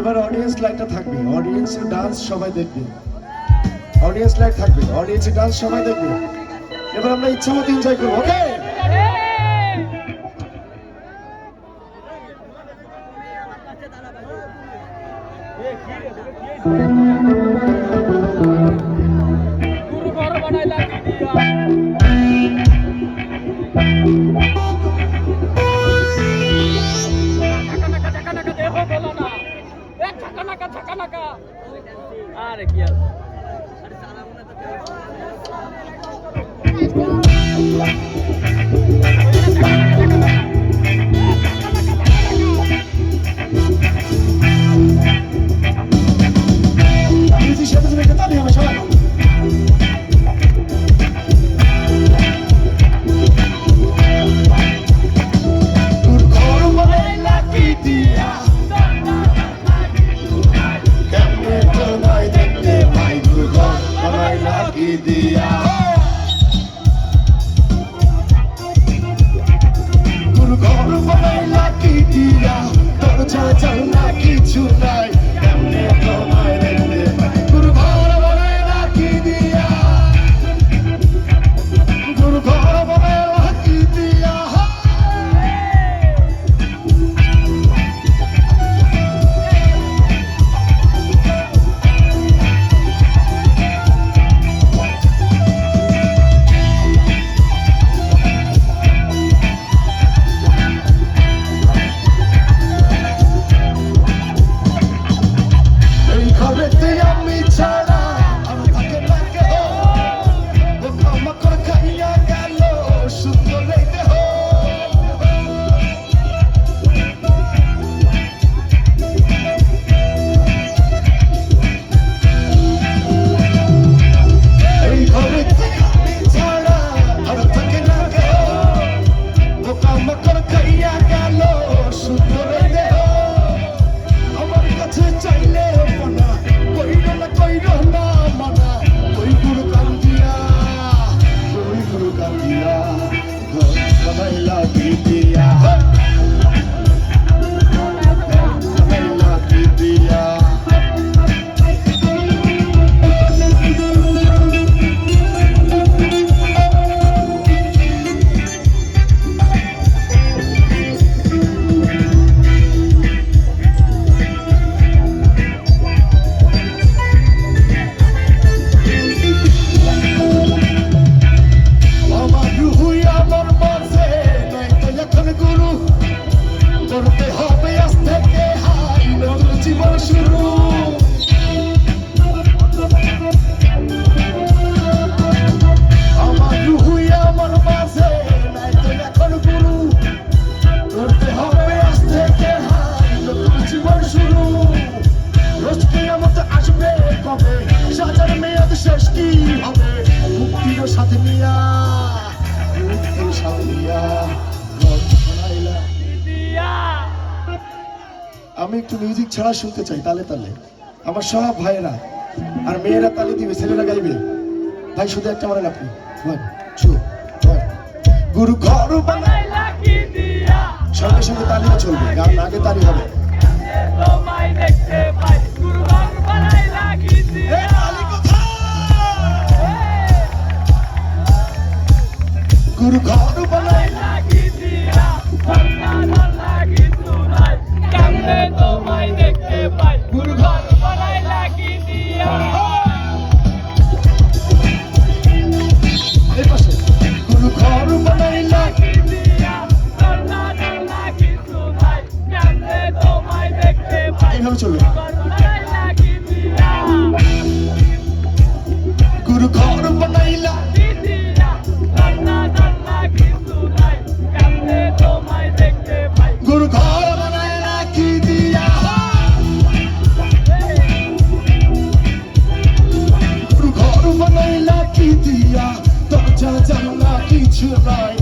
এবার অডিয়েন্স লাইটটা থাকবে, অডিয়েন্সের ডান্স সবাই দেখবে, অডিয়েন্স লাইট থাকবে, অডিয়েন্সের ডান্স সবাই দেখবে। এবার আমরা ইচ্ছা মতো এনজয় করবো, ওকে? আরে কি আর আমি একটু মিউজিক ছাড়া শুনতে চাই, তালে তালে আমার সব ভাইয়েরা আর মেয়েরা তালে দিবে, ছেলেরা গাইবে। ভাই শুধু একটা মারেন আপনি, গুরু ঘর সঙ্গে সঙ্গে তালিও চলবে, গান আগে তালি হবে। গুরু ঘর বানাই এইভাবে চলবে। গুরু ঘর বানাইলা গুরু ঘর বানাইলা কি দিয়া, গুরু ঘর বানাইলা কি দিয়া, দরজা জানলা কিছু নাই।